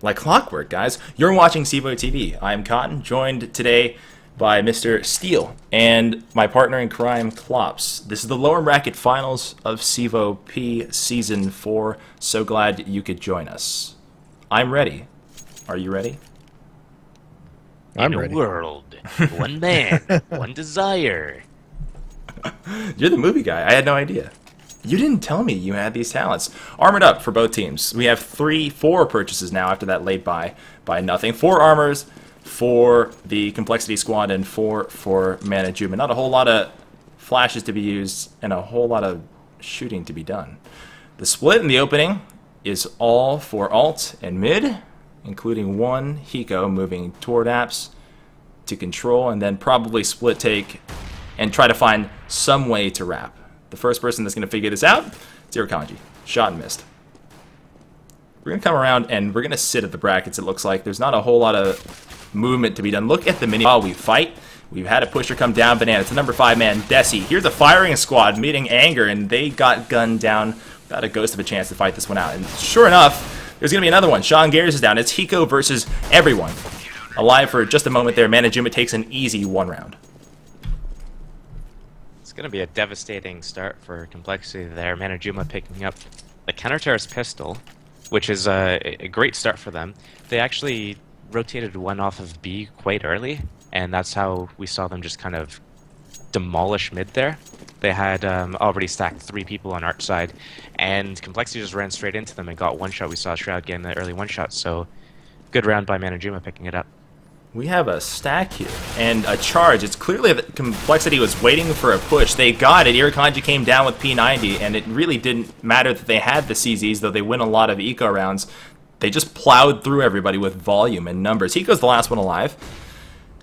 Like clockwork, guys. You're watching CEVO TV. I'm Cotton, joined today by Mr. Steele and my partner in crime, Klops. This is the lower bracket finals of CEVO P Season 4. So glad you could join us. I'm ready. Are you ready? I'm ready. In a world, one man, one desire. You're the movie guy. I had no idea. You didn't tell me you had these talents. Armored up for both teams. We have 4 purchases now after that late buy nothing. 4 armors for the CompLexity squad and 4 for Manajuma. Not a whole lot of flashes to be used and a whole lot of shooting to be done. The split in the opening is all for alt and mid, including 1 Hiko moving toward apps to control, and then probably split take and try to find some way to wrap. The first person that's going to figure this out, Zero Kanji. Shot and missed. We're going to come around and we're going to sit at the brackets, it looks like. There's not a whole lot of movement to be done. Look at the mini while we fight. We've had a pusher come down Banana. It's the number 5 man, Desi. Here's a firing squad meeting Anger, and they got gunned down without a ghost of a chance to fight this one out. And sure enough, there's going to be another one. Sean Gares is down. It's Hiko versus everyone. Alive for just a moment there. Manajuma takes an easy 1 round. It's going to be a devastating start for CompLexity there. Manajuma picking up the counter-terrorist pistol, which is a great start for them. They actually rotated 1 off of B quite early, and that's how we saw them just kind of demolish mid there. They had already stacked 3 people on Arch side, and CompLexity just ran straight into them and got 1 shot. We saw Shroud getting the early 1 shot, so good round by Manajuma picking it up. We have a stack here and a charge. It's clearly that CompLexity was waiting for a push. They got it. Irakanji came down with P90, and it really didn't matter that they had the CZs, though they win a lot of eco rounds. They just plowed through everybody with volume and numbers. Hiko's the last one alive.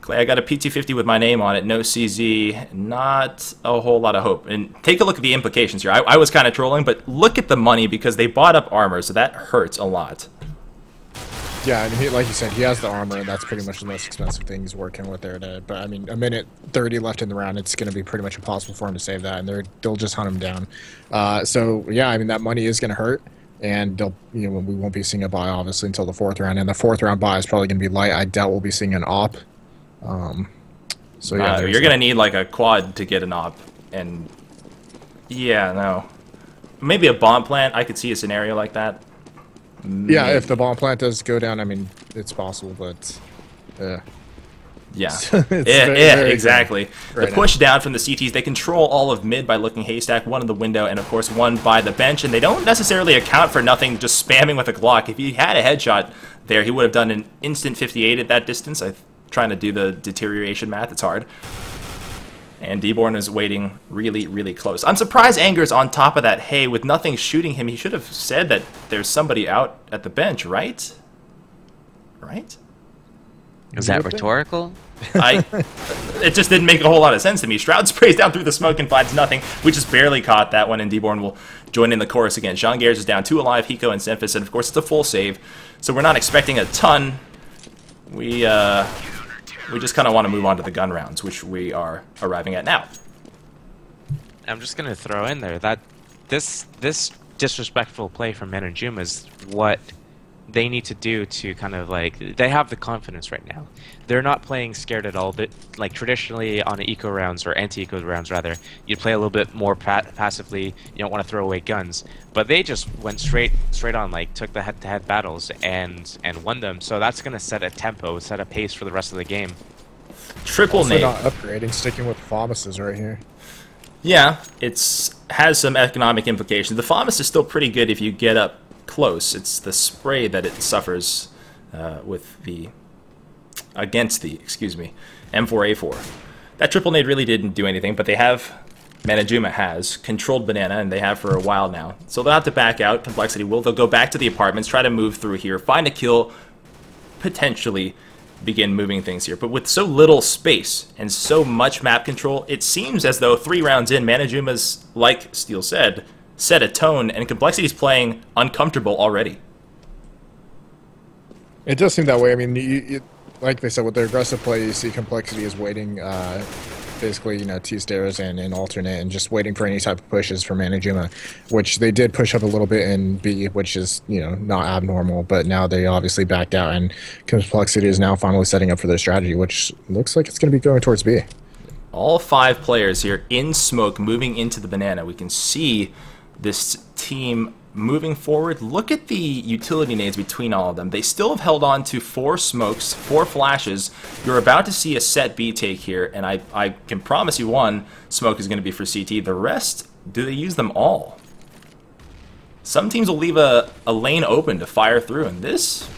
I got a PT50 with my name on it, no CZ, not a whole lot of hope. And take a look at the implications here. I was kind of trolling, but look at the money because they bought up armor, so that hurts a lot. Yeah, I mean, like you said, he has the armor, and that's pretty much the most expensive thing he's working with there. But I mean, a minute 30 left in the round, it's going to be pretty much impossible for him to save that, and they'll just hunt him down. So yeah, I mean, that money is going to hurt, and we won't be seeing a buy obviously until the 4th round, and the 4th round buy is probably going to be light. I doubt we'll be seeing an op. So yeah, you're going to need like a quad to get an op, and yeah, no, maybe a bomb plant. I could see a scenario like that. Maybe. Yeah, if the bomb plant does go down, I mean, it's possible, but yeah. Very Exactly. Right the push down from the CTs, they control all of mid by looking haystack, 1 in the window, and of course 1 by the bench, and they don't necessarily account for nothing just spamming with a Glock. If he had a headshot there, he would have done an instant 58 at that distance. I'm trying to do the deterioration math, it's hard. And D-Born is waiting really, really close. I'm surprised Anger's on top of that hay with nothing shooting him. He should have said that there's somebody out at the bench, right? Right? Is that rhetorical? It just didn't make a whole lot of sense to me. Shroud sprays down through the smoke and finds nothing. We just barely caught that one, and D-Born will join in the chorus again. Sean Gares is down 2 alive, Hiko and Senfis, and of course it's a full save. So we're not expecting a ton. We just kind of want to move on to the gun rounds, which we are arriving at now. I'm just going to throw in there that this disrespectful play from Manajuma is what they need to do to kind of like, they have the confidence right now. They're not playing scared at all. But like traditionally on eco rounds or anti-eco rounds rather, you'd play a little bit more passively. You don't want to throw away guns, but they just went straight on, like took the head-to-head battles and won them. So that's going to set a tempo, set a pace for the rest of the game. Triple also nade. not upgrading, sticking with FAMASes right here. Yeah, has some economic implications. The FAMAS is still pretty good if you get up close. It's the spray that it suffers against the M4A4. That triple nade really didn't do anything, but Manajuma has controlled Banana, and they have for a while now. So they'll have to back out. CompLexity they'll go back to the apartments, try to move through here, find a kill, potentially begin moving things here. But with so little space and so much map control, it seems as though 3 rounds in, Manajuma's, like Steele said, set a tone, and CompLexity's playing uncomfortable already. It does seem that way. I mean, like they said, with their aggressive play, you see CompLexity is waiting basically, T-stairs and alternate, and just waiting for any type of pushes from Manajuma, which they did push up a little bit in B, which is, not abnormal, but now they obviously backed out, and CompLexity is now finally setting up for their strategy, which looks like it's going to be going towards B. All 5 players here in smoke moving into the banana. We can see this team moving forward. Look at the utility nades between all of them. They still have held on to 4 smokes, 4 flashes. You're about to see a set B take here, and I can promise you one smoke is going to be for CT. The rest, do they use them all? Some teams will leave a lane open to fire through, and this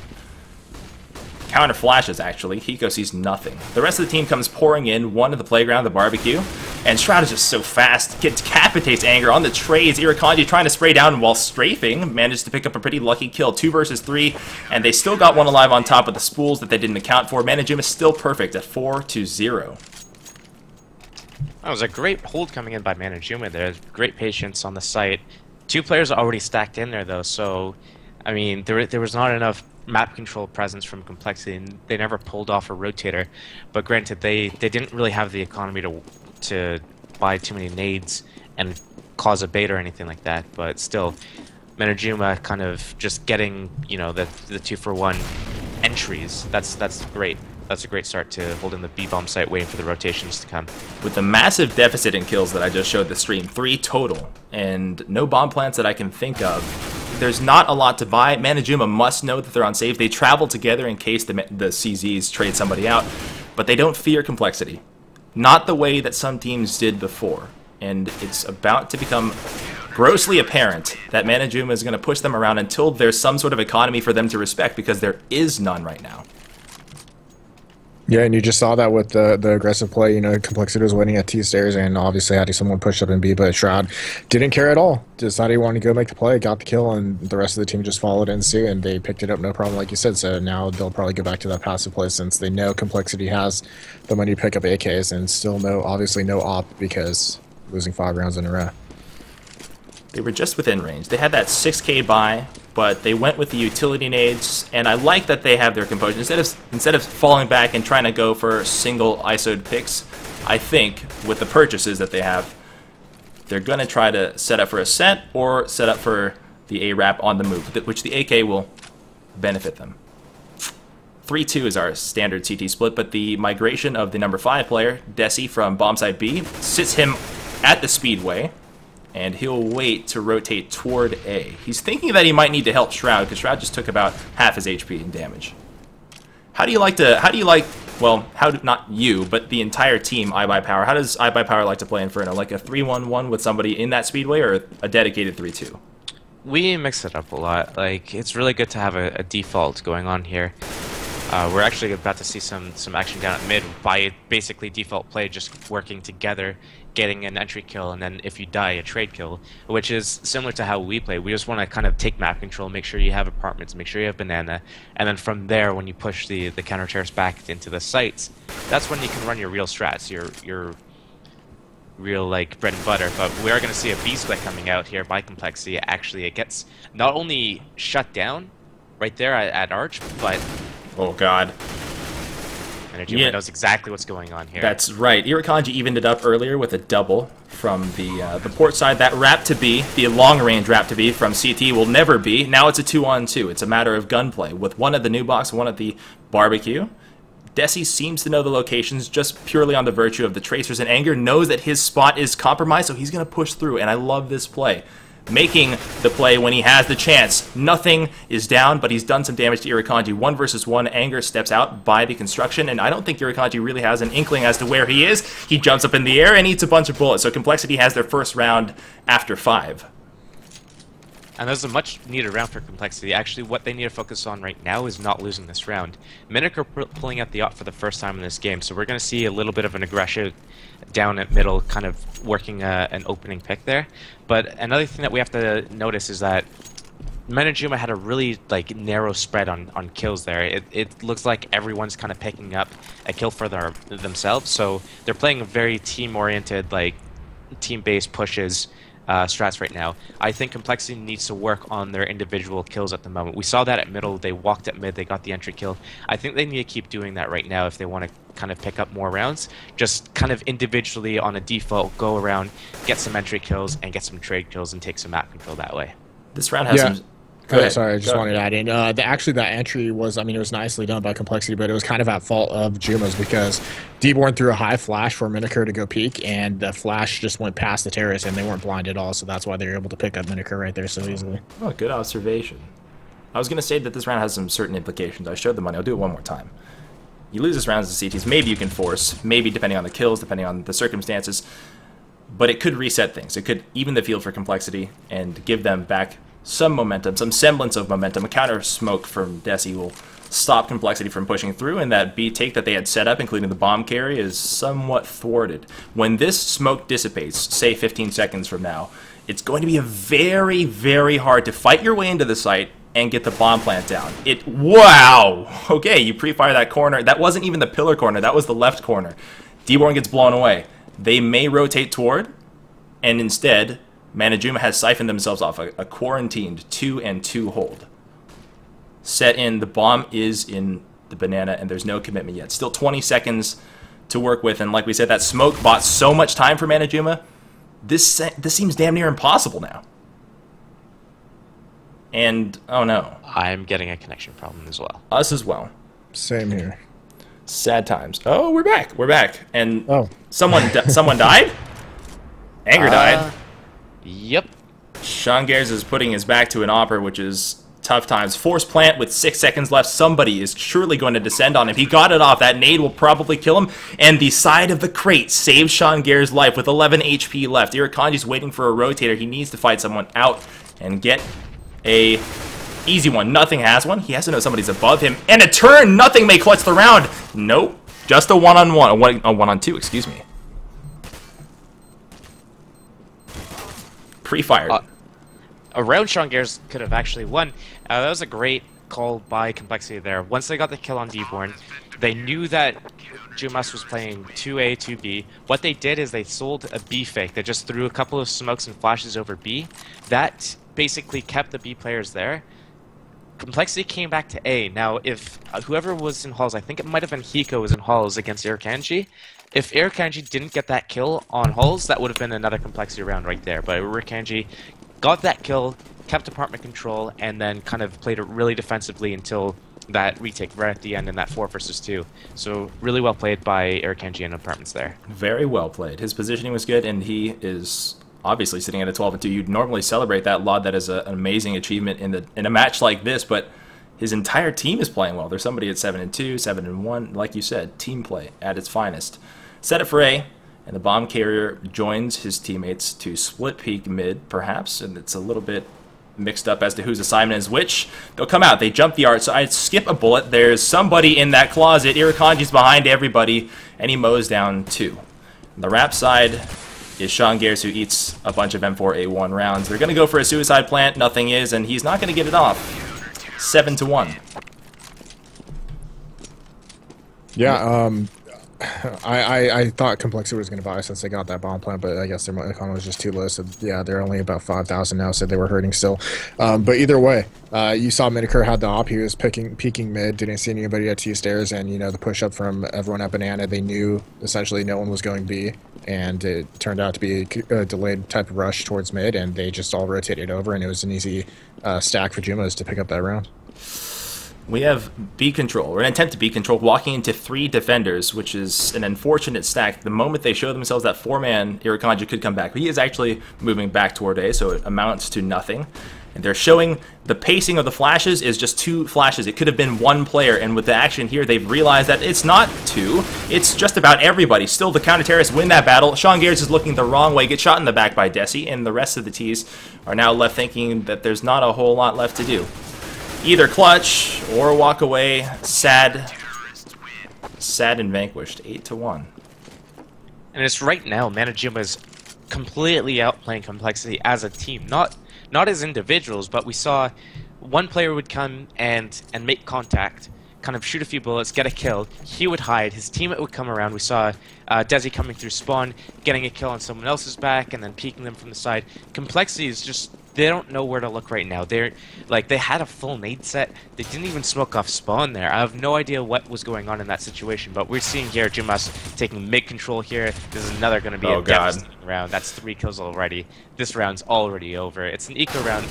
counter flashes, actually. Hiko sees nothing. The rest of the team comes pouring in, one to the playground, the barbecue, and Shroud is just so fast. Decapitates Anger on the trades. Irakanji trying to spray down while strafing. Managed to pick up a pretty lucky kill. 2 versus 3, and they still got one alive on top of the spools that they didn't account for. Manajuma is still perfect at 4-0. That was a great hold coming in by Manajuma there. Great patience on the site. 2 players are already stacked in there, though, so, I mean, there was not enough map control presence from CompLexity, and they never pulled off a rotator. But granted, they didn't really have the economy to buy too many nades and cause a bait or anything like that. But still, Manajuma kind of just getting the 2-for-1 entries. That's great. That's a great start to holding the B-bomb site, waiting for the rotations to come. With the massive deficit in kills that I just showed the stream, 3 total, and no bomb plants that I can think of, there's not a lot to buy. Manajuma must know that they're on save. They travel together in case the CZs trade somebody out, but they don't fear CompLexity. Not the way that some teams did before. And it's about to become grossly apparent that Manajuma is going to push them around until there's some sort of economy for them to respect, because there is none right now. Yeah, and you just saw that with the aggressive play. CompLexity was waiting at T-stairs and obviously had someone push up in B, but Shroud didn't care at all. Decided he wanted to go make the play, got the kill, and the rest of the team just followed in suit, and they picked it up no problem, like you said. So now they'll probably go back to that passive play, since they know CompLexity has the money to pick up AKs, and still obviously no op, because losing 5 rounds in a row. They were just within range. They had that 6k buy, but they went with the utility nades, and I like that they have their composure. Instead of falling back and trying to go for single ISO'd picks, I think with the purchases that they have, they're going to try to set up for a set or set up for the A-Rap on the move, which the AK will benefit them. 3-2 is our standard CT split, but the migration of the number 5 player, Desi from bombsite B, sits him at the speedway, and he'll wait to rotate toward A. He's thinking that he might need to help Shroud, because Shroud just took about half his HP in damage. Not you, but the entire team, iBuyPower, how does iBuyPower like to play Inferno? Like a 3-1-1 with somebody in that speedway, or a dedicated 3-2? We mix it up a lot. Like, it's really good to have a default going on here. We're actually about to see some action down at mid by basically default play just working together, getting an entry kill, and then if you die, a trade kill, which is similar to how we play. We just want to kind of take map control, make sure you have apartments, make sure you have banana, and then from there, when you push the counter terrorists back into the sites, that's when you can run your real strats, your real like bread and butter. But we are going to see a B split coming out here by CompLexity. Actually, it gets not only shut down right there at Arch, but oh god. Manajuma knows exactly what's going on here. That's right. Irakanji evened it up earlier with a double from the port side. That wrap to B, the long-range wrap to B from CT will never be. Now it's a 2-on-2. It's a matter of gunplay with one at the new box, one at the barbecue. Desi seems to know the locations just purely on the virtue of the tracers, and Anger knows that his spot is compromised, so he's going to push through, and I love this play. Making the play when he has the chance. Nothing is down, but he's done some damage to Irakanji. 1 versus 1, Anger steps out by the construction, and I don't think Irakanji really has an inkling as to where he is. He jumps up in the air and eats a bunch of bullets, so CompLexity has their first round after 5. And there's a much needed round for CompLexity. Actually, what they need to focus on right now is not losing this round. Minic are pulling out the op for the first time in this game, so we're going to see a little bit of an aggression down at middle, kind of working an opening pick there. But another thing that we have to notice is that Manajuma had a really narrow spread on kills there. It looks like everyone's kind of picking up a kill for themselves, so they're playing a very team-oriented, team-based pushes. strats right now. I think Complexity needs to work on their individual kills at the moment. We saw that at middle. They walked at mid. They got the entry kill. I think they need to keep doing that right now if they want to kind of pick up more rounds. Just kind of individually on a default, go around, get some entry kills, and get some trade kills and take some map control that way. This round has some... Sorry, I just wanted to add in. Actually, that entry was, I mean, it was nicely done by Complexity, but it was kind of at fault of Juma's because Deborn threw a high flash for Minokur to go peek, and the flash just went past the terrace, and they weren't blind at all, so that's why they were able to pick up Minokur right there so easily. Oh, good observation. I was going to say that this round has some certain implications. I showed the money. I'll do it one more time. You lose this round as a CTs. Maybe you can force, maybe depending on the kills, depending on the circumstances, but it could reset things. It could even the field for Complexity and give them back some momentum, some semblance of momentum. A counter smoke from Desi will stop Complexity from pushing through, and that B take that they had set up, including the bomb carry, is somewhat thwarted. When this smoke dissipates, say 15 seconds from now, it's going to be very, very hard to fight your way into the site and get the bomb plant down. Wow! Okay, you pre-fire that corner. That wasn't even the pillar corner. That was the left corner. Deborn gets blown away. They may rotate toward, and instead, Manajuma has siphoned themselves off a quarantined 2-and-2 hold. Set in, the bomb is in the banana, and there's no commitment yet. Still 20 seconds to work with, and like we said, that smoke bought so much time for Manajuma. This seems damn near impossible now. And, oh no. I'm getting a connection problem as well. Us as well. Same here. Sad times. Oh, we're back. We're back. And someone died? Anger died. Yep. Sean Gares is putting his back to an Opera, which is tough times. Force plant with 6 seconds left. Somebody is surely going to descend on him. He got it off. That nade will probably kill him. And the side of the crate saves Sean Gares' life with 11 HP left. Irakanji's waiting for a rotator. He needs to fight someone out and get a easy one. Nothing has one. He has to know somebody's above him. And a turn. Nothing may clutch the round. Nope. Just a one-on-one. A one-on-two, excuse me. Pre-fired. Around Sean Gares could have actually won. That was a great call by Complexity there. Once they got the kill on Deborn, they knew that Jumas was playing 2A, 2B. What they did is they sold a B fake. They just threw a couple of smokes and flashes over B. That basically kept the B players there. Complexity came back to A. Now, if whoever was in halls, I think it might have been Hiko was in halls against Irakanji. If Irakanji didn't get that kill on halls, that would have been another Complexity round right there. But Irakanji got that kill, kept apartment control, and then kind of played it really defensively until that retake right at the end in that 4 versus 2. So really well played by Irakanji and apartments there. Very well played. His positioning was good, and he is obviously sitting at a 12-2. You'd normally celebrate that LOD. That is an amazing achievement in a match like this, but his entire team is playing well. There's somebody at 7-2, 7-1. Like you said, team play at its finest. Set it for A, and the bomb carrier joins his teammates to split peek mid, perhaps, and it's a little bit mixed up as to whose assignment is which. They'll come out. They jump the art, so I skip a bullet. There's somebody in that closet. Irakanji's behind everybody, and he mows down 2. On the rap side is Sean Gares, who eats a bunch of M4A1 rounds. They're going to go for a suicide plant. Nothing is, and he's not going to get it off. 7-1. Yeah, I thought Complexity was going to buy since they got that bomb plant, but I guess their economy was just too low, so yeah, they're only about 5,000 now, so they were hurting still. But either way, you saw Minokur had the op, he was peeking mid, didn't see anybody at T-stairs, and, you know, the push-up from everyone at Banana, they knew essentially no one was going B, and it turned out to be a delayed type of rush towards mid, and they just all rotated over, and it was an easy stack for Jumas to pick up that round. We have B control, or an attempt to B control, walking into 3 defenders, which is an unfortunate stack. The moment they show themselves, that 4-man Irakanji could come back. But he is actually moving back toward A, so it amounts to nothing. And they're showing the pacing of the flashes is just 2 flashes. It could have been 1 player, and with the action here, they've realized that it's not 2. It's just about everybody. Still, the counter-terrorists win that battle. Sean Gares is looking the wrong way, gets shot in the back by Desi, and the rest of the Ts are now left thinking that there's not a whole lot left to do. Either clutch or walk away sad and vanquished. 8-1. And it's right now Manajuma is completely outplaying Complexity as a team, not as individuals, but we saw one player would come and make contact, kind of shoot a few bullets, get a kill. He would hide. His teammate would come around. We saw Desi coming through spawn, getting a kill on someone else's back, and then peeking them from the side. CompLexity is just, they don't know where to look right now. They're like, they had a full nade set. They didn't even smoke off spawn there. I have no idea what was going on in that situation, but we're seeing here Jumas taking mid control here. This is another going to be a devastating round. That's 3 kills already. This round's already over. It's an eco round,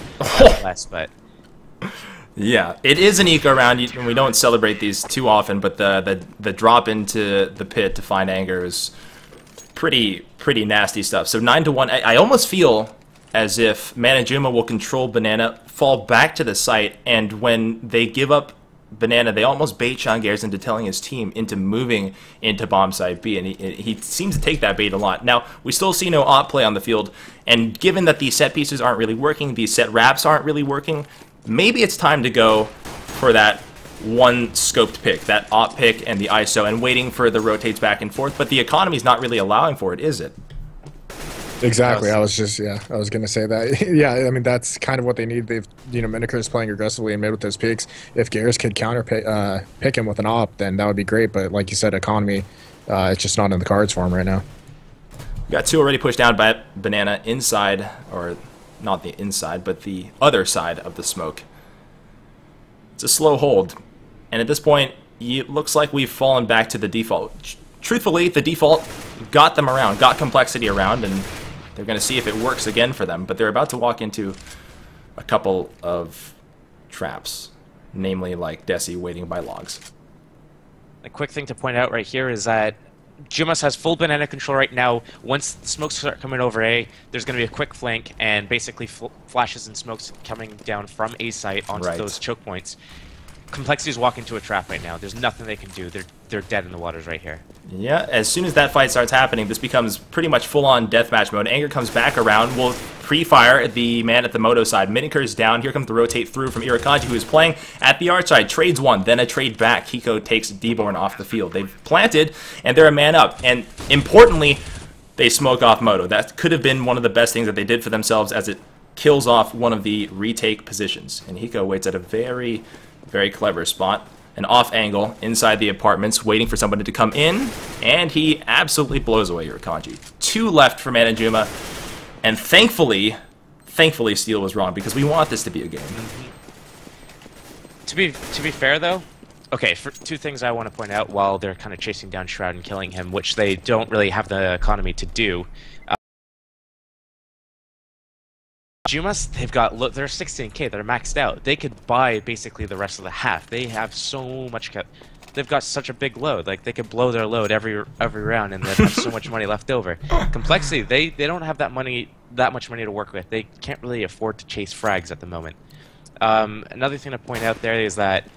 less, but yeah, it is an eco round, and we don't celebrate these too often, but the drop into the pit to find Anger is pretty nasty stuff. So 9-1. I almost feel as if Manajuma will control Banana, fall back to the site, and when they give up Banana, they almost bait Sean Gares into telling his team into moving into bomb site B, and he seems to take that bait a lot. Now, we still see no op play on the field, and given that these set pieces aren't really working, these set wraps aren't really working, maybe it's time to go for that one scoped pick, that op pick and the ISO, and waiting for the rotates back and forth, but the economy's not really allowing for it, is it? Exactly. I was going to say that. Yeah, I mean, that's kind of what they need. They've, Miniker is playing aggressively in mid with those picks. If Garrus could counter pick him with an op, then that would be great. But like you said, economy, it's just not in the cards for him right now. We got 2 already pushed down by Banana inside, or not the inside, but the other side of the smoke. It's a slow hold. And at this point, it looks like we've fallen back to the default. Truthfully, the default got them around, got CompLexity around, and they're going to see if it works again for them, but they're about to walk into a couple of traps, namely like Desi waiting by logs. A quick thing to point out right here is that Jumas has full Banana control right now. Once the smokes start coming over A, there's going to be a quick flank, and basically flashes and smokes coming down from A site onto those choke points. CompLexity is walking to a trap right now. There's nothing they can do. They're dead in the waters right here. Yeah, as soon as that fight starts happening, this becomes pretty much full-on deathmatch mode. Anger comes back around. We'll pre-fire the man at the moto side. Miniker's down. Here comes the rotate through from Irakanji, who is playing at the arch side. Trades one, then a trade back. Hiko takes Deborn off the field. They've planted, and they're a man up. And importantly, they smoke off moto. That could have been one of the best things that they did for themselves, as it kills off one of the retake positions. And Hiko waits at a very clever spot, an off angle inside the apartments, waiting for somebody to come in, and he absolutely blows away Irakanji. 2 left for Manajuma, and thankfully Steel was wrong, because we want this to be a game. To be fair though, okay, for 2 things I want to point out while they're kind of chasing down Shroud and killing him, which they don't really have the economy to do. Jumas, they've got, look, they're 16k, they're maxed out. They could buy basically the rest of the half. They have so much, they've got such a big load. Like, they could blow their load every round, and they have so much money left over. CompLexity, they don't have that much money to work with. They can't really afford to chase frags at the moment. Another thing to point out there is that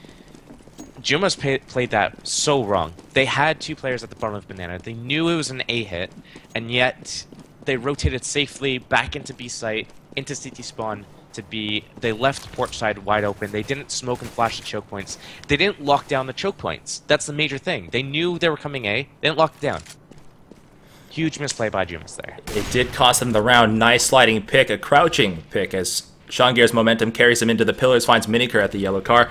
Jumas played that so wrong. They had 2 players at the bottom of Banana. They knew it was an A hit, and yet they rotated safely back into B site, into CT spawn to B. They left port side wide open. They didn't smoke and flash the choke points. They didn't lock down the choke points. That's the major thing. They knew they were coming A. They didn't lock it down. Huge misplay by Jumas there. It did cost them the round. Nice sliding pick, a crouching pick, as Sean Gare's momentum carries him into the pillars, finds Miniker at the yellow car.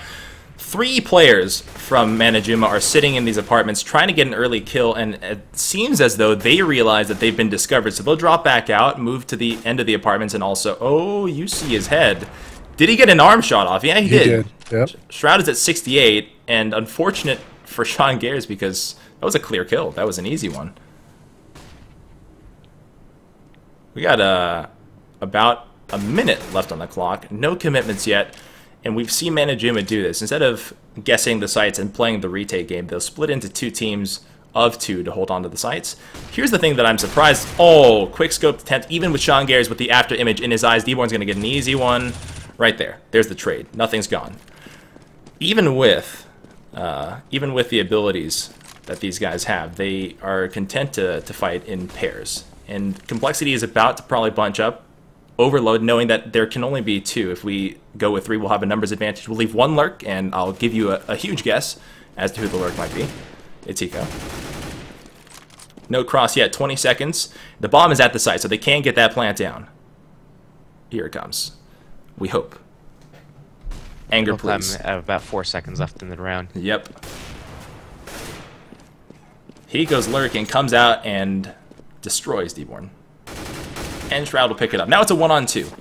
3 players from Manajuma are sitting in these apartments trying to get an early kill, and it seems as though they realize that they've been discovered, so they'll drop back out, move to the end of the apartments, and also, oh, you see his head. Did he get an arm shot off? Yeah, he did. Yep. Shroud is at 68, and unfortunate for Sean Gares, because that was a clear kill. That was an easy one. We got about a minute left on the clock. No commitments yet. And we've seen Manajuma do this. Instead of guessing the sites and playing the retake game, they'll split into 2 teams of 2 to hold on to the sites. Here's the thing that I'm surprised. Oh, quick scope attempt, even with Sean Gares with the after image in his eyes. Deborn's going to get an easy one right there. There's the trade. Nothing's gone. Even with the abilities that these guys have, they are content to fight in pairs. And CompLexity is about to probably bunch up, overload, knowing that there can only be 2. If we go with 3, we'll have a numbers advantage. We'll leave 1 lurk, and I'll give you a huge guess as to who the lurk might be. It's Hiko. No cross yet, 20 seconds. The bomb is at the site, so they can get that plant down. Here it comes. We hope. Anger, Both of them please. have about 4 seconds left in the round. Yep. Hiko's lurking, comes out and destroys Deborn. And Shroud will pick it up. Now it's a 1-on-2.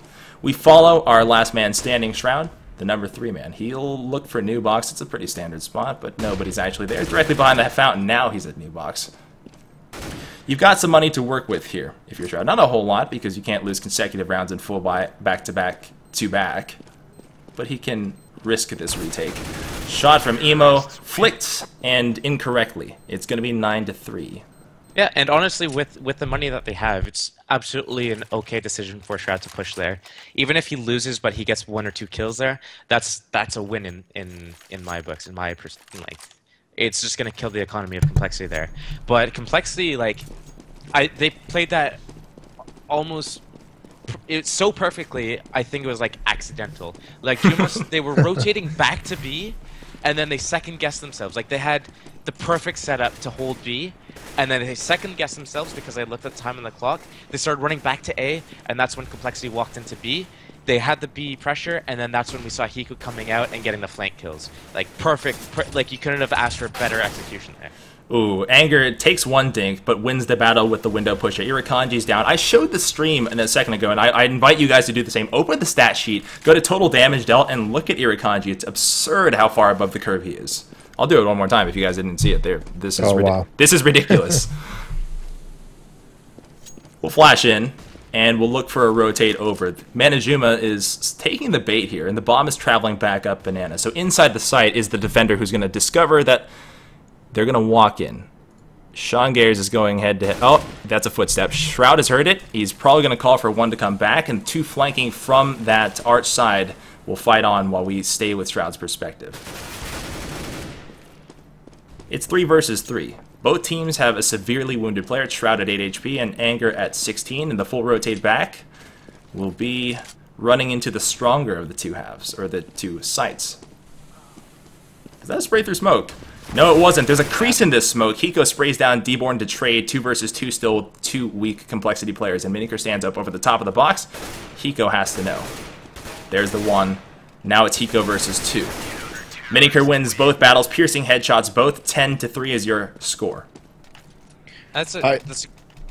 We follow our last man standing Shroud, the number 3 man. He'll look for new box. It's a pretty standard spot, but nobody's actually there. Directly behind that fountain. Now he's at new box. You've got some money to work with here if you're Shroud. Not a whole lot, because you can't lose consecutive rounds in full back-to-back to back. But he can risk this retake. Shot from Emo, flicked and incorrectly. It's going to be 9-3. Yeah, and honestly, with the money that they have, it's absolutely an okay decision for Shroud to push there. Even if he loses, but he gets 1 or 2 kills there, that's a win in my books, in my like. It's just gonna kill the economy of Complexity there. But Complexity, like, they played that almost. It's so perfectly, I think it was like accidental. Like they were rotating back to B, and then they second guessed themselves. Like they had the perfect setup to hold B, and then they second guessed themselves because they looked at the time on the clock. They started running back to A, and that's when Complexity walked into B. They had the B pressure, and then that's when we saw Hiko coming out and getting the flank kills. Like perfect, like you couldn't have asked for better execution there. Ooh, Anger takes 1 dink, but wins the battle with the window pusher. Irakanji's down. I showed the stream a second ago, and I invite you guys to do the same. Open the stat sheet, go to total damage dealt, and look at Irakanji. It's absurd how far above the curve he is. I'll do it one more time if you guys didn't see it there. This is ridiculous. We'll flash in, and we'll look for a rotate over. Manajuma is taking the bait here, and the bomb is traveling back up Banana. So inside the site is the defender who's going to discover that they're going to walk in. Sean Gares is going head-to-head. Oh, that's a footstep. Shroud has heard it. He's probably going to call for 1 to come back, and 2 flanking from that arch side will fight on while we stay with Shroud's perspective. It's 3 versus 3. Both teams have a severely wounded player, Shroud at 8 HP and Anger at 16, and the full rotate back will be running into the stronger of the 2 halves, or the 2 sites. Is that a spray through smoke? No, it wasn't. There's a crease in this smoke. Hiko sprays down Deborn to trade. 2 versus 2, still 2 weak Complexity players. And Miniker stands up over the top of the box. Hiko has to know. There's the 1. Now it's Hiko versus 2. Miniker wins both battles, piercing headshots, both 10-3 is your score.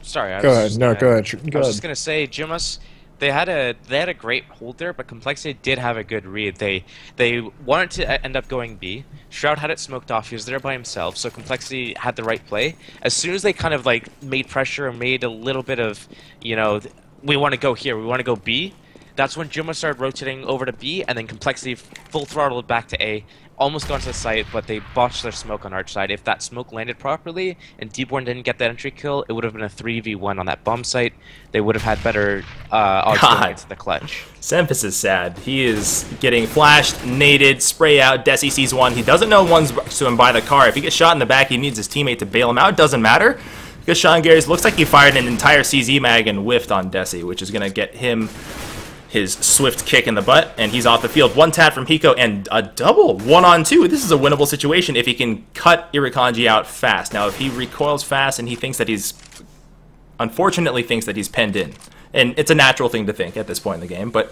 Sorry. Go ahead. No, go ahead. I was just gonna say, Jumas, they had a great hold there, but Complexity did have a good read. They wanted to end up going B. Shroud had it smoked off. He was there by himself, so Complexity had the right play. As soon as they kind of like made pressure and made a little bit of, you know, we want to go here, we want to go B, that's when Juma started rotating over to B, and then Complexity full throttled back to A. Almost got to the site, but they botched their smoke on arch side. If that smoke landed properly and Deborn didn't get that entry kill, it would have been a 3v1 on that bomb site. They would have had better odds to the clutch. Semphis is sad. He is getting flashed, naded, spray out. Desi sees 1. He doesn't know one's to him by the car. If he gets shot in the back, he needs his teammate to bail him out. It doesn't matter, because Sean Gares looks like he fired an entire CZ mag and whiffed on Desi, which is going to get him his swift kick in the butt, and he's off the field. 1 tap from Hiko, and a double 1-on-2. This is a winnable situation if he can cut Irakanji out fast. Now, if he recoils fast and he thinks that he's, unfortunately thinks that he's penned in, and it's a natural thing to think at this point in the game, but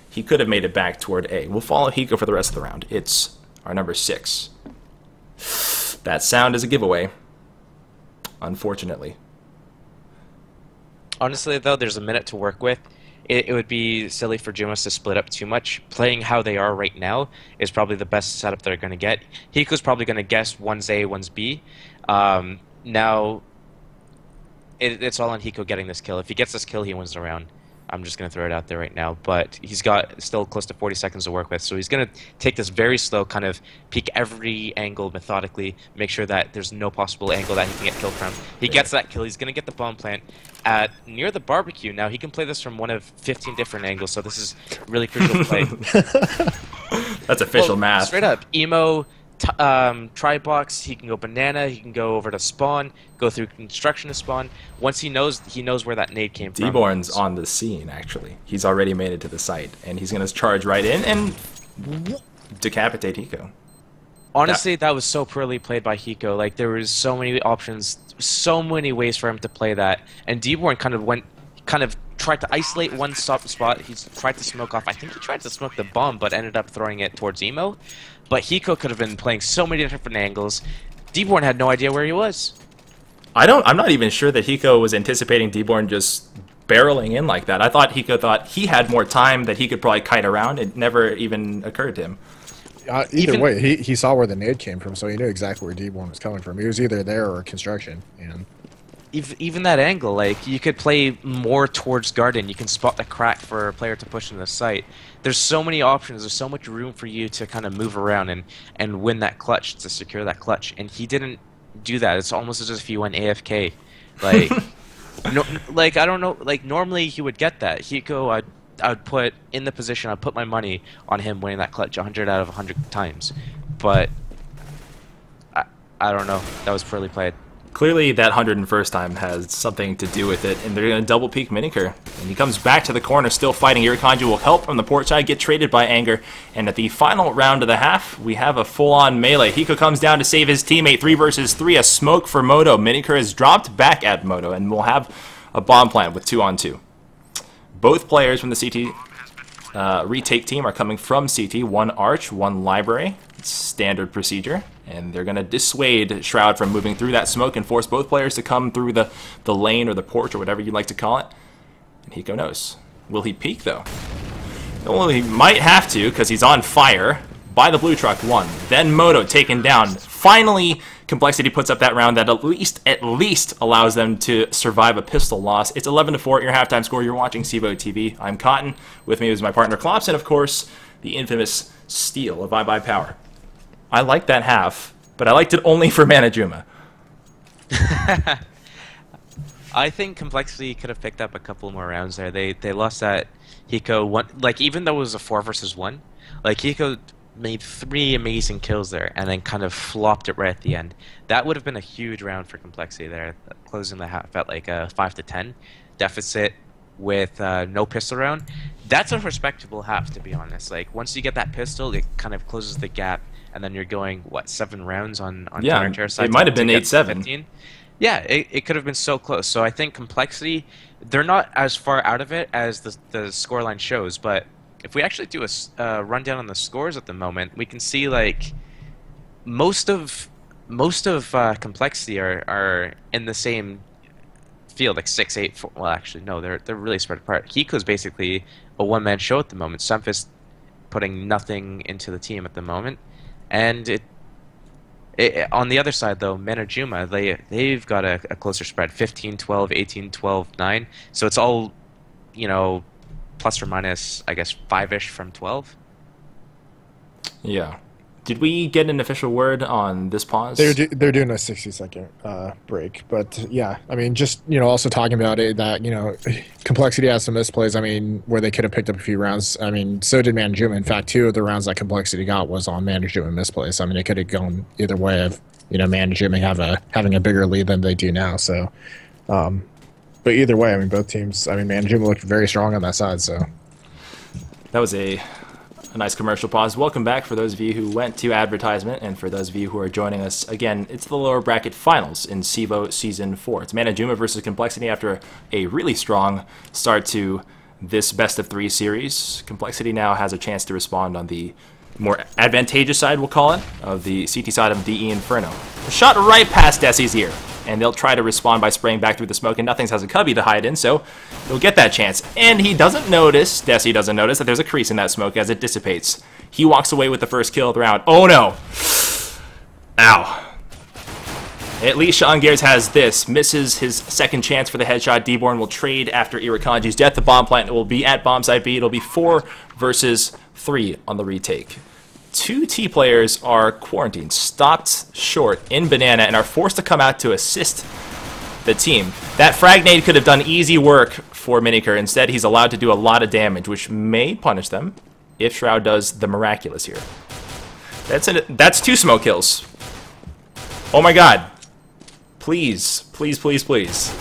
he could have made it back toward A. We'll follow Hiko for the rest of the round. It's our number 6. That sound is a giveaway, unfortunately. Honestly, though, there's a minute to work with. It would be silly for Jumas to split up too much. Playing how they are right now is probably the best setup they're going to get. Hiko's probably going to guess one's A, one's B. Now, it's all on Hiko getting this kill. If he gets this kill, he wins the round. I'm just going to throw it out there right now. But he's got still close to 40 seconds to work with. So he's going to take this very slow, kind of peek every angle methodically, make sure that there's no possible angle that he can get killed from. He gets that kill. He's going to get the bomb plant at near the barbecue. Now, he can play this from one of 15 different angles, so this is really crucial to play. That's official math. Straight up. Emo, try box, he can go banana, he can go over to spawn, go through construction to spawn. Once he knows where that nade came from. Deborn's on the scene, actually. He's already made it to the site, and he's going to charge right in and decapitate Hiko. Honestly, that was so poorly played by Hiko. Like, there was so many options, so many ways for him to play that, and Deborn kind of tried to isolate one spot. He's tried to smoke off. I think he tried to smoke the bomb, but ended up throwing it towards Emo. But Hiko could have been playing so many different angles. D-Born had no idea where he was. I'm not even sure that Hiko was anticipating D-Born just barreling in like that. I thought Hiko thought he had more time that he could probably kite around. It never even occurred to him. Either way, he saw where the nade came from, so he knew exactly where D1 was coming from. He was either there or construction. And even that angle, like, you could play more towards garden. You can spot the crack for a player to push in the site. There's so many options. There's so much room for you to kind of move around and win that clutch, to secure that clutch. And he didn't do that. It's almost as if he went AFK. Like, no, like, I don't know. Like, normally he would get that. Hiko, I'd put in the position, I'd put my money on him winning that clutch 100 out of 100 times. But I don't know. That was poorly played. Clearly that 101st time has something to do with it, and they're going to double peek Miniker. And he comes back to the corner, still fighting. Irukandji will help from the port side, get traded by Anger. And at the final round of the half, we have a full-on melee. Hiko comes down to save his teammate. 3 versus 3, a smoke for Moto. Miniker is dropped back at Moto, and we'll have a bomb plant with 2-on-2. Both players from the CT retake team are coming from CT. 1 Arch, 1 Library. It's standard procedure. And they're going to dissuade Shroud from moving through that smoke and force both players to come through the lane or the porch or whatever you like to call it. And Hiko knows. Will he peek, though? Well, he might have to, because he's on fire by the blue truck. 1. Then Moto taken down. Finally, CompLexity puts up that round that at least allows them to survive a pistol loss. It's 11-4 at your halftime score. You're watching CEVO TV. I'm Cotton. With me is my partner Klops, and of course, the infamous Steel of iBuyPower. I liked that half, but I liked it only for Manajuma. I think CompLexity could have picked up a couple more rounds there. They lost that Hiko one. Like, even though it was a 4 versus 1, like, Hiko made 3 amazing kills there and then kind of flopped it right at the end. That would have been a huge round for CompLexity there, closing the half at like a 5-10 deficit with no pistol round. That's a respectable half, to be honest. Like, once you get that pistol, it kind of closes the gap. And then you're going, what, 7 rounds on counter side? It might have been 8-7. Yeah, it could have been so close. So I think CompLexity, they're not as far out of it as the scoreline shows. But if we actually do a rundown on the scores at the moment, we can see, like, most of CompLexity are in the same field, like 6, 8, 4. Well, actually, no, they're really spread apart. Hiko's basically a one-man show at the moment. Sunfist putting nothing into the team at the moment. And on the other side, though, Manajuma, they've got a closer spread, 15-12, 18-12, 9. So it's all, you know, plus or minus, I guess, 5-ish from 12. Yeah. Did we get an official word on this pause? they're doing a 60-second break, but yeah, I mean, just, you know, also talking about it, that, you know, CompLexity has some misplays. I mean, where they could have picked up a few rounds. I mean, so did Manajuma. In fact, 2 of the rounds that CompLexity got was on Manajuma misplays. I mean, it could have gone either way of, you know, Manajuma having a bigger lead than they do now. So, but either way, I mean, both teams. I mean, Manajuma looked very strong on that side. So that was a nice commercial pause. Welcome back for those of you who went to advertisement, and for those of you who are joining us again. It's the lower bracket finals in CEVO Season 4. It's Manajuma versus CompLexity after a really strong start to this best-of-3 series. CompLexity now has a chance to respond on the more advantageous side, we'll call it, of the CT side of DE Inferno. A shot right past Desi's ear, and they'll try to respond by spraying back through the smoke, and Nothings has a cubby to hide in, so he'll get that chance. And he doesn't notice, Desi doesn't notice, that there's a crease in that smoke as it dissipates. He walks away with the first kill of the round. Oh no! Ow. At least Sean Gears has this. Misses his second chance for the headshot. D-Born will trade after Irukandji's death. The bomb plant will be at bomb site B. It'll be 4 versus 3 on the retake. 2 T players are quarantined, stopped short in Banana, and are forced to come out to assist the team. That frag nade could have done easy work for Miniker. Instead, he's allowed to do a lot of damage, which may punish them if Shroud does the miraculous here. That's 2 smoke kills. Oh my god. Please, please, please, please.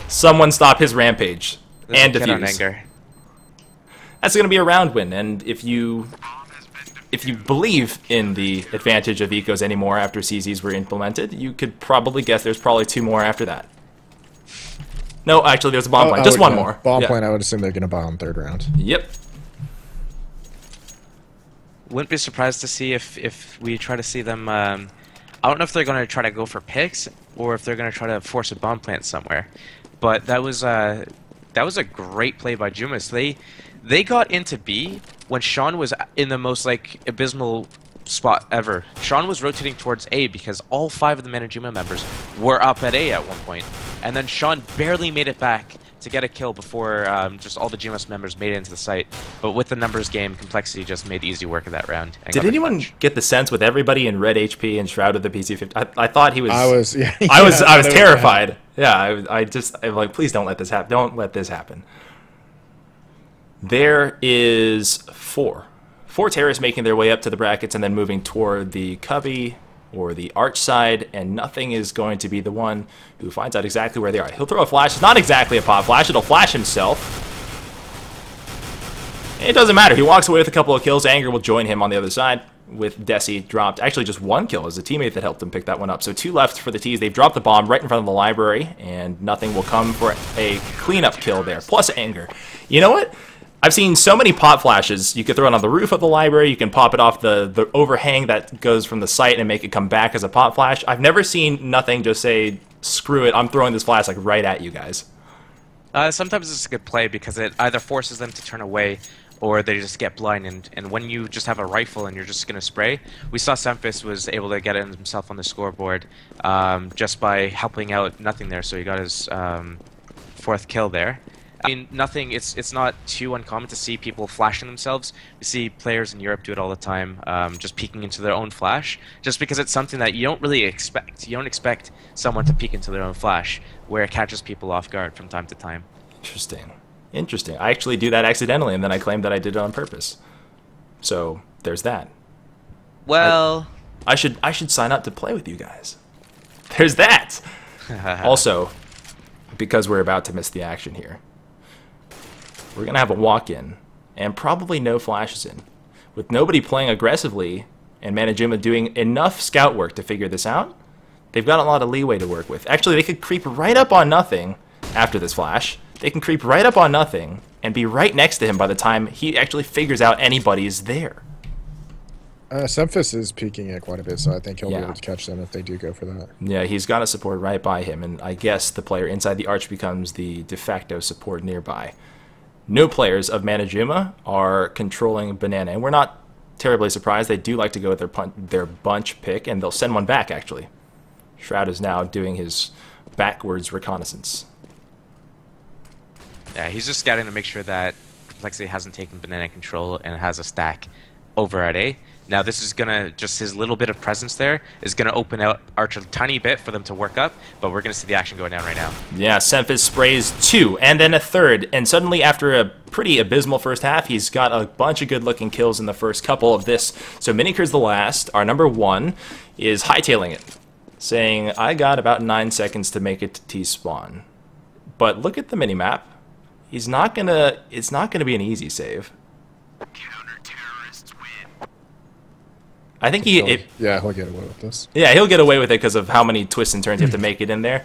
Someone stop his rampage and defuse. That's going to be a round win, and if you believe in the advantage of ecos anymore after CZs were implemented, you could probably guess there's probably 2 more after that. No, actually, there's a bomb plant. Just one more. Bomb Yeah. plant, I would assume they're going to buy on third round. Yep. Wouldn't be surprised to see if we try to see them. I don't know if they're going to try to go for picks or if they're going to try to force a bomb plant somewhere. But that was a great play by Jumas. They got into B when Sean was in the most like abysmal spot ever. Sean was rotating towards A because all 5 of the Manajuma members were up at A at one point, and then Sean barely made it back to get a kill before just all the GMS members made it into the site. But with the numbers game, CompLexity just made easy work of that round. Did anyone get the sense with everybody in red HP and Shroud with the PC-50? I thought he was... I was, yeah. I was terrified. Yeah, I'm like, please don't let this happen. Don't let this happen. There is 4 terrorists making their way up to the brackets and then moving toward the cubby or the arch side, and nothing is going to be the one who finds out exactly where they are. He'll throw a flash. It's not exactly a pop flash. It'll flash himself. It doesn't matter. He walks away with a couple of kills. Anger will join him on the other side with Desi dropped. Actually, just 1 kill as a teammate that helped him pick that one up. So 2 left for the T's. They've dropped the bomb right in front of the library, and nothing will come for a cleanup kill there. Plus Anger. You know what? I've seen so many pop flashes. You could throw it on the roof of the library. You can pop it off the overhang that goes from the site and make it come back as a pop flash. I've never seen nothing just say, screw it, I'm throwing this flash like right at you guys. Sometimes it's a good play because it either forces them to turn away or they just get blind. And when you just have a rifle and you're just going to spray, we saw Semphis was able to get himself on the scoreboard just by helping out Nothing there. So he got his 4th kill there. I mean, Nothing, it's not too uncommon to see people flashing themselves. You see players in Europe do it all the time, just peeking into their own flash, just because it's something that you don't really expect. You don't expect someone to peek into their own flash, where it catches people off guard from time to time. Interesting. Interesting. I actually do that accidentally, and then I claim that I did it on purpose. So, there's that. Well... I should sign up to play with you guys. There's that! Also, because we're about to miss the action here, we're going to have a walk-in, and probably no flashes in. With nobody playing aggressively, and Manajuma doing enough scout work to figure this out, they've got a lot of leeway to work with. Actually, they could creep right up on Nothing after this flash. They can creep right up on Nothing, and be right next to him by the time he actually figures out anybody is there. Semphis is peeking it quite a bit, so I think he'll be able to catch them if they do go for that. Yeah, he's got a support right by him, and I guess the player inside the arch becomes the de facto support nearby. No players of Manajuma are controlling Banana, and we're not terribly surprised. They do like to go with their bunch pick, and they'll send one back, actually. Shroud is now doing his backwards reconnaissance. Yeah, he's just scouting to make sure that CompLexity hasn't taken Banana control and has a stack over at A. Now this is gonna, just his little bit of presence there is gonna open out Arch a tiny bit for them to work up, but we're gonna see the action going down right now. Yeah, Semphis sprays 2 and then a 3rd, and suddenly after a pretty abysmal first half, he's got a bunch of good looking kills in the first couple of this. So Minikir's the last. Our number 1 is hightailing it, saying, I got about 9 seconds to make it to T-spawn. But look at the minimap. It's not gonna be an easy save. I think he'll get away with this. Yeah, he'll get away with it because of how many twists and turns you have to make it in there.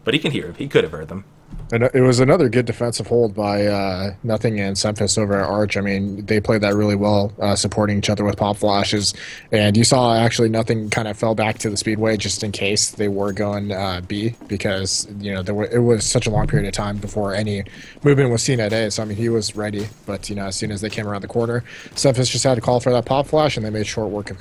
But he can hear him. He could have heard them. And it was another good defensive hold by Nothing and Semphis over at Arch. I mean, they played that really well, supporting each other with pop flashes. And you saw actually Nothing kind of fell back to the speedway just in case they were going B, because it was such a long period of time before any movement was seen at A. So I mean, he was ready, but as soon as they came around the corner, Semphis just had to call for that pop flash, and they made short work of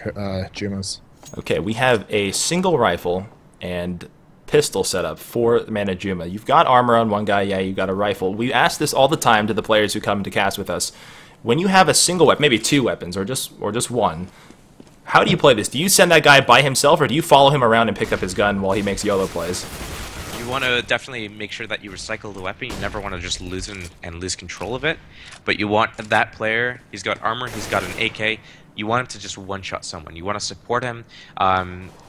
Jumas. Okay, we have a single rifle and pistol setup for Manajuma. You've got armor on one guy, yeah, you got a rifle. We ask this all the time to the players who come to cast with us. When you have a single weapon, maybe 2 weapons or just one, how do you play this? Do you send that guy by himself, or do you follow him around and pick up his gun while he makes YOLO plays? You want to definitely make sure that you recycle the weapon. You never want to just lose it and lose control of it. But you want that player, he's got armor, he's got an AK, you want him to just one-shot someone. You want to support him,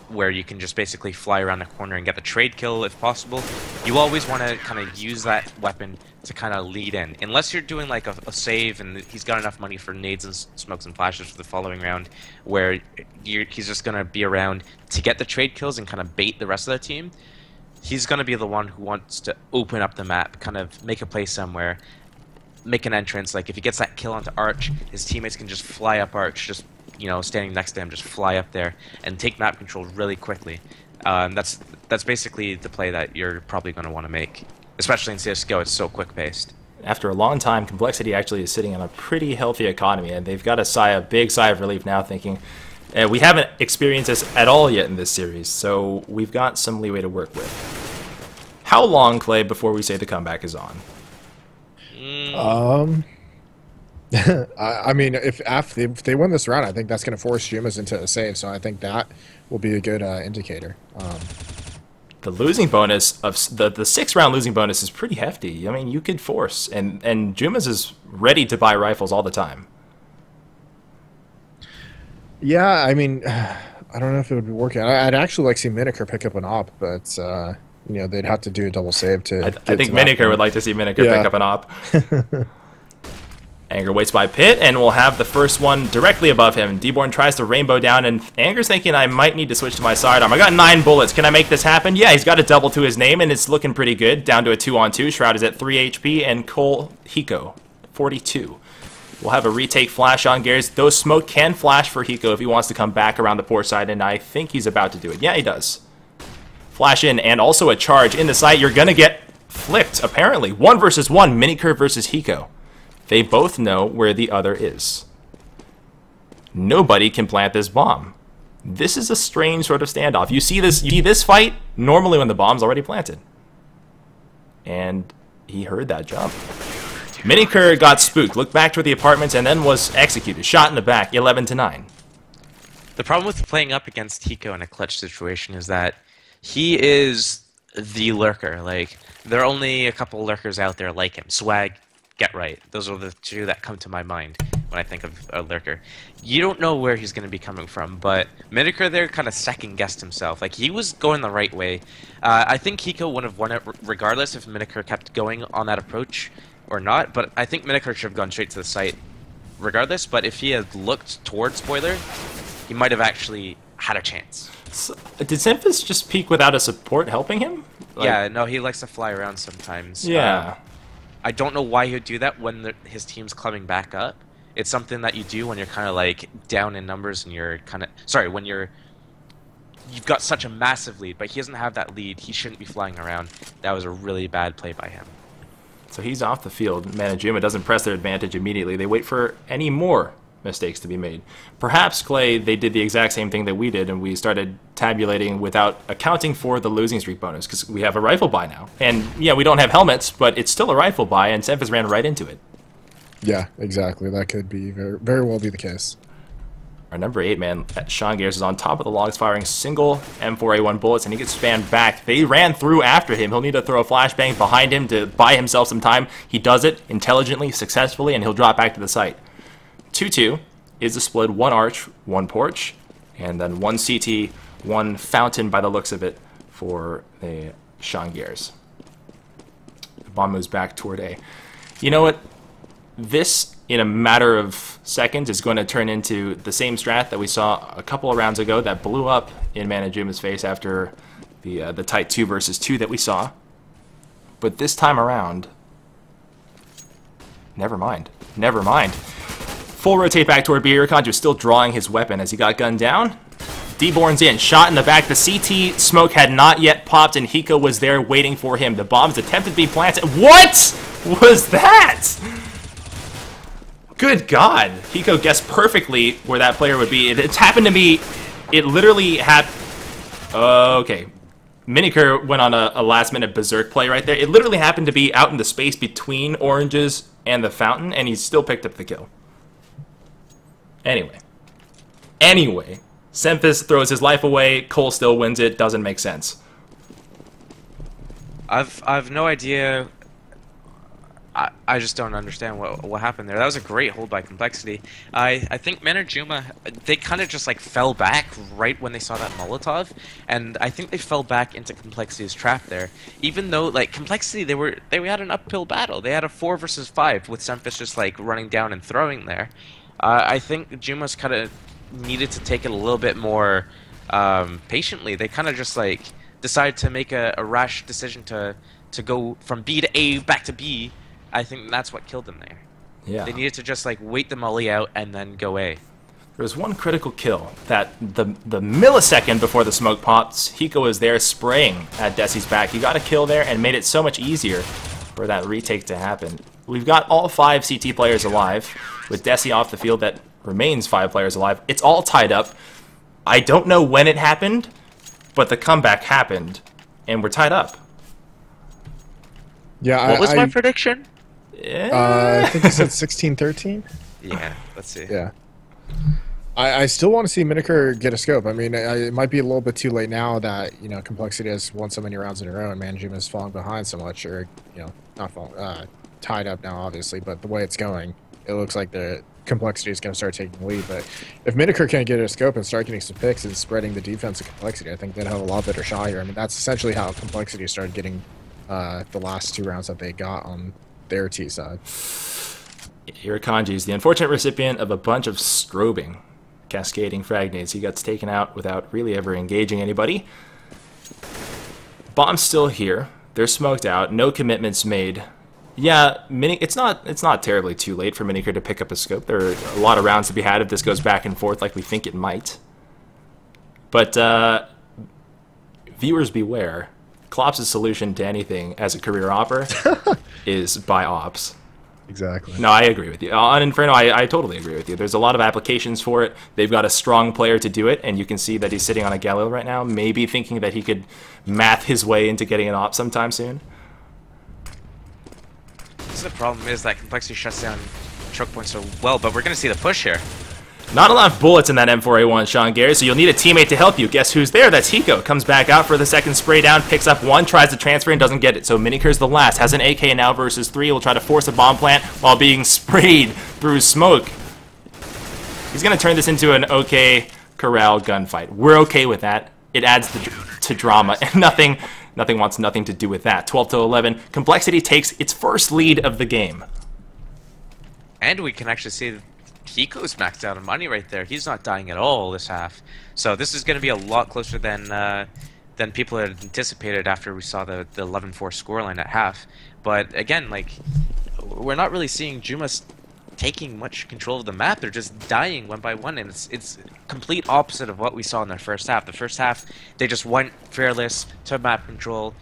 where you can just basically fly around the corner and get the trade kill if possible. You always want to kind of use that weapon to kind of lead in. Unless you're doing like a save and he's got enough money for nades and smokes and flashes for the following round, where he's just going to be around to get the trade kills and kind of bait the rest of the team. he's going to be the one who wants to open up the map, kind of make a play somewhere, make an entrance. Like if he gets that kill onto Arch, his teammates can just fly up Arch, just standing next to him, just fly up there and take map control really quickly. That's basically the play that you're probably going to want to make, especially in CS:GO. It's so quick paced. After a long time, CompLexity actually is sitting on a pretty healthy economy, and they've got a big sigh of relief now, thinking we haven't experienced this at all yet in this series, so we've got some leeway to work with. How long, Clay, before we say the comeback is on? I mean, if they win this round, I think that's going to force Jumas into a save, so I think that will be a good indicator. The losing bonus of the 6-round losing bonus is pretty hefty. I mean, you could force, and Jumas is ready to buy rifles all the time. Yeah, I mean, I don't know if it would be working. I'd actually like to see Miniker pick up an op, but they'd have to do a double save to. I think Miniker would like to see Miniker pick up an op. Anger waits by pit, and will have the first one directly above him. D-Born tries to rainbow down, and Anger's thinking, I might need to switch to my sidearm. I got 9 bullets. Can I make this happen? Yeah, he's got a double to his name, and it's looking pretty good. Down to a 2-on-2. Shroud is at 3 HP, and Cole Hiko, 42. We'll have a retake flash on Gears. Though smoke can flash for Hiko if he wants to come back around the port side, and I think he's about to do it. Yeah, he does. Flash in, and also a charge in the site. You're going to get flicked, apparently. 1 versus 1, Minicurve versus Hiko. They both know where the other is. Nobody can plant this bomb. This is a strange sort of standoff. You see this fight normally when the bomb's already planted. And he heard that jump. Minicur got spooked, looked back toward the apartments, and then was executed. Shot in the back, 11-9. The problem with playing up against Hiko in a clutch situation is that he is the lurker. Like, there are only a couple lurkers out there like him. Swag, Get Right. Those are the two that come to my mind when I think of a lurker. You don't know where he's going to be coming from, but Miniker there kind of second-guessed himself. Like, he was going the right way. I think Hiko would have won it regardless if Miniker kept going on that approach or not, but I think Miniker should have gone straight to the site regardless, but if he had looked towards Spoiler, he might have actually had a chance. So, did Semphis just peek without a support helping him? Yeah, no, he likes to fly around sometimes. Yeah. I don't know why he would do that when his team's climbing back up. It's something that you do when you're kind of like down in numbers and you're kind of when you've got such a massive lead, but he doesn't have that lead. He shouldn't be flying around. That was a really bad play by him. So he's off the field. Manajuma doesn't press their advantage immediately. They wait for any more mistakes to be made. Perhaps, Clay, they did the exact same thing that we did, and we started tabulating without accounting for the losing streak bonus, because we have a rifle buy now. And, yeah, we don't have helmets, but it's still a rifle buy, and Semphis ran right into it. Yeah, exactly. That could be very well be the case. Our number 8 man, Sean Gears, is on top of the logs firing single M4A1 bullets, and he gets spammed back. They ran through after him. He'll need to throw a flashbang behind him to buy himself some time. He does it intelligently, successfully, and he'll drop back to the site. 2-2 is a split, 1 arch, 1 porch, and then 1 CT, 1 fountain by the looks of it for the Sean Gears. The bomb moves back toward A. You know what? This, in a matter of seconds, is going to turn into the same strat that we saw a couple of rounds ago that blew up in Manajuma's face after the tight 2 versus 2 that we saw. But this time around, never mind. Never mind. Full rotate back toward B. Irkonju is still drawing his weapon as he got gunned down. D-Born's in. Shot in the back. The CT smoke had not yet popped, and Hiko was there waiting for him. The bombs attempted to be planted. What was that? Good God. Hiko guessed perfectly where that player would be. It's happened to me. It literally happened. Okay. Miniker went on a last-minute berserk play right there. It literally happened to be out in the space between oranges and the fountain, and he still picked up the kill. Anyway, Semphis throws his life away. Cole still wins it. Doesn't make sense. I've no idea. I just don't understand what happened there. That was a great hold by CompLexity. I think Manajuma, they kind of just like fell back right when they saw that Molotov, and I think they fell back into CompLexity's trap there. Even though like CompLexity, they had an uphill battle. They had a 4 versus 5 with Semphis just like running down and throwing there. I think Juma's kind of needed to take it a little bit more patiently. They kind of just like decide to make a rash decision to go from B to A back to B, I think that's what killed them there. Yeah. They needed to just like wait the molly out and then go A. There was one critical kill that the millisecond before the smoke pops, Hiko was there spraying at Desi's back. He got a kill there and made it so much easier for that retake to happen. We've got all 5 CT players alive, with Desi off the field. That remains 5 players alive. It's all tied up. I don't know when it happened, but the comeback happened, and we're tied up. Yeah, What was my prediction? I think you said 16-13. Yeah, let's see. Yeah. I still want to see Miniker get a scope. I mean, it might be a little bit too late now that, you know, CompLexity has won so many rounds in a row and Manajuma is falling behind so much, or, you know, not falling, tied up now, obviously, but the way it's going, it looks like the CompLexity is going to start taking the lead. But if Miniker can't get a scope and start getting some picks and spreading the defense of CompLexity, I think they'd have a lot better shot here. I mean, that's essentially how CompLexity started getting the last 2 rounds that they got on their T side. Irakanji is the unfortunate recipient of a bunch of strobing, cascading frag nades. He gets taken out without really ever engaging anybody. Bomb's still here. They're smoked out. No commitments made. Yeah, it's not terribly too late for Miniker to pick up a scope. There are a lot of rounds to be had if this goes back and forth like we think it might. But viewers beware. Klops' solution to anything as a career opper is buy ops. Exactly. No, I agree with you. On Inferno, I totally agree with you. There's a lot of applications for it. They've got a strong player to do it, and you can see that he's sitting on a Galil right now, maybe thinking that he could math his way into getting an op sometime soon. The problem is that CompLexity shuts down choke points so well, but we're going to see the push here. Not a lot of bullets in that M4A1, Sean Gary, so you'll need a teammate to help you. Guess who's there? That's Hiko. Comes back out for the second spray down, picks up 1, tries to transfer and doesn't get it. So Miniker's the last. Has an AK now versus 3. Will try to force a bomb plant while being sprayed through smoke. He's going to turn this into an OK corral gunfight. We're okay with that. It adds to drama, and nothing wants nothing to do with that. 12-11. CompLexity takes its first lead of the game. And we can actually see Hiko's maxed out on money right there. He's not dying at all this half. So this is going to be a lot closer than people had anticipated after we saw the 11-4 scoreline at half. But again, like, we're not really seeing Juma taking much control of the map. They're just dying one by one, and it's complete opposite of what we saw in their first half. The first half, they just went fearless, took map control,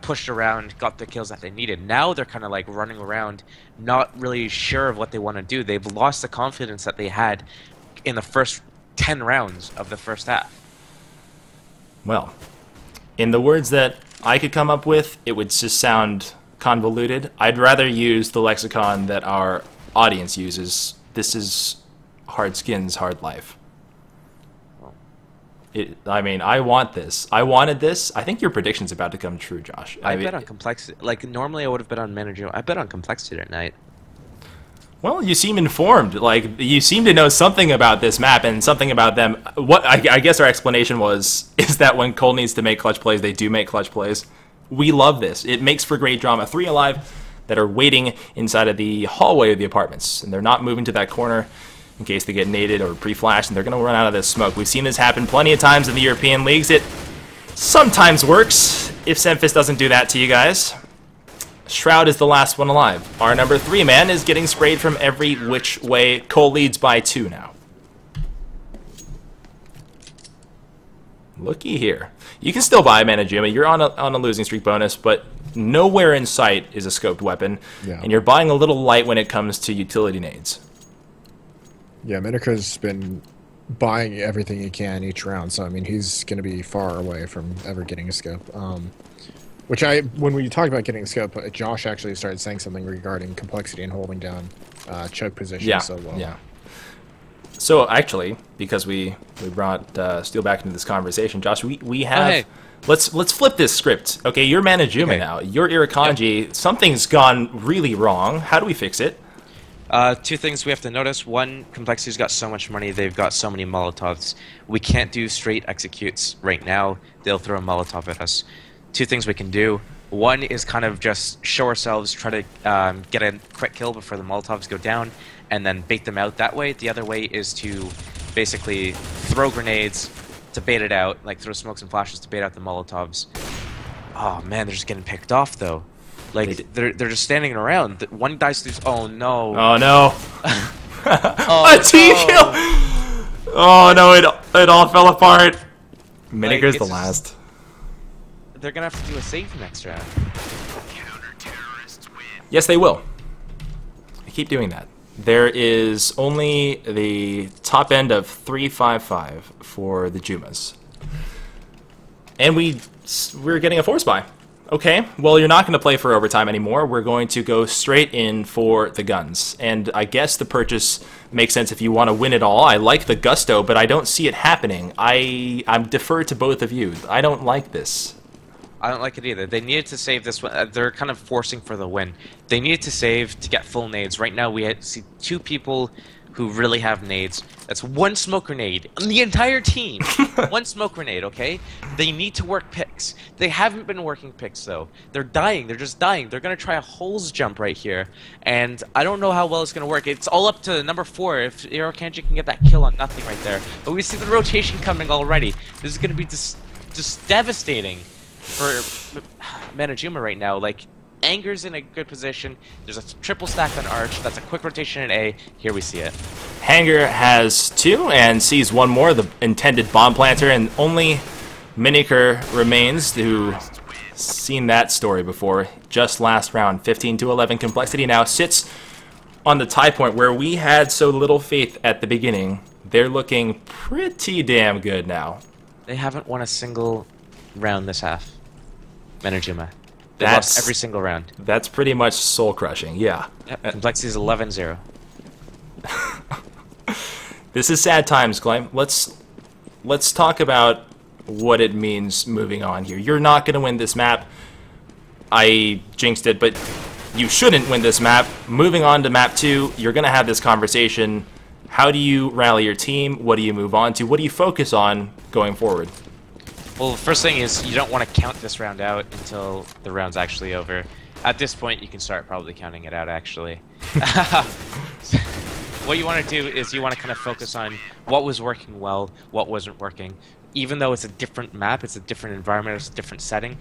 pushed around, got the kills that they needed. Now they're kind of like running around, not really sure of what they want to do. They've lost the confidence that they had in the first 10 rounds of the first half. Well, in the words that I could come up with, it would just sound convoluted. I'd rather use the lexicon that our audience uses. This is hard skins, hard life. I mean, I want this. I wanted this. I think your prediction's about to come true, Josh. I bet on CompLexity. Like, normally I would have bet on Manajuma. I bet on CompLexity tonight. Well, you seem informed. Like, you seem to know something about this map and something about them. What I guess our explanation is that when Cole needs to make clutch plays, they do make clutch plays. We love this. It makes for great drama. 3 alive that are waiting inside of the hallway of the apartments, and they're not moving to that corner in case they get naded or pre-flashed, and they're going to run out of this smoke. We've seen this happen plenty of times in the European leagues. It sometimes works if Semphis doesn't do that to you guys. Shroud is the last one alive. Our number 3 man is getting sprayed from every which way. Cole leads by 2 now. Looky here. You can still buy Manajuma. You're on a losing streak bonus, but nowhere in sight is a scoped weapon, and you're buying a little light when it comes to utility nades. Yeah, Miniker's been buying everything he can each round, so I mean he's going to be far away from ever getting a scope. When we talked about getting a scope, Josh actually started saying something regarding CompLexity and holding down choke position so well. Yeah. So actually, because we brought Steel back into this conversation, Josh, we have. Oh, hey. Let's flip this script. Okay, you're Manajuma now. You're Irakanji. Yep. Something's gone really wrong. How do we fix it? 2 things we have to notice. One, CompLexity's got so much money, they've got so many Molotovs. We can't do straight executes right now. They'll throw a Molotov at us. 2 things we can do. One is kind of just show ourselves, try to get a quick kill before the Molotovs go down, and then bait them out that way. The other way is to basically throw grenades, to bait it out, like throw smokes and flashes to bait out the Molotovs. Oh man, they're just getting picked off though. Like they're just standing around. One dice through. Oh no. Oh no. Oh, a team kill. Oh no, it all fell apart. Miniger's the it's last. They're gonna have to do a save next round. Yes, they will. I keep doing that. There is only the top end of 355 for the Jumas. And we're getting a force buy. Okay, well, you're not going to play for overtime anymore. We're going to go straight in for the guns. And I guess the purchase makes sense if you want to win it all. I like the gusto, but I don't see it happening. I'm defer to both of you. I don't like this. I don't like it either. They needed to save this one. They're kind of forcing for the win. They needed to save to get full nades. Right now, we see two people who really have nades. That's one smoke grenade on the entire team. One smoke grenade, okay? They need to work picks. They haven't been working picks, though. They're dying. They're just dying. They're going to try a holes jump right here. And I don't know how well it's going to work. It's all up to number 4 if Kanji can get that kill on nothing right there. But we see the rotation coming already. This is going to be just devastating for Manajuma right now. Like, Anger's in a good position. There's a triple stack on Arch. That's a quick rotation in A. Here we see it. Hanger has 2 and sees one more, the intended bomb planter, and only Miniker remains, who seen that story before. Just last round, 15-11. CompLexity now sits on the tie point where we had so little faith at the beginning. They're looking pretty damn good now. They haven't won a single round this half. Manajuma. They lost every single round. That's pretty much soul-crushing, yeah. Yep. CompLexity's 11-0. This is sad times, Clay. Let's talk about what it means moving on here. You're not going to win this map. I jinxed it, but you shouldn't win this map. Moving on to map 2, you're going to have this conversation. How do you rally your team? What do you move on to? What do you focus on going forward? Well, the first thing is you don't want to count this round out until the round's actually over. At this point, you can start probably counting it out, actually. What you want to do is you want to kind of focus on what was working well, what wasn't working. Even though it's a different map, it's a different environment, it's a different setting,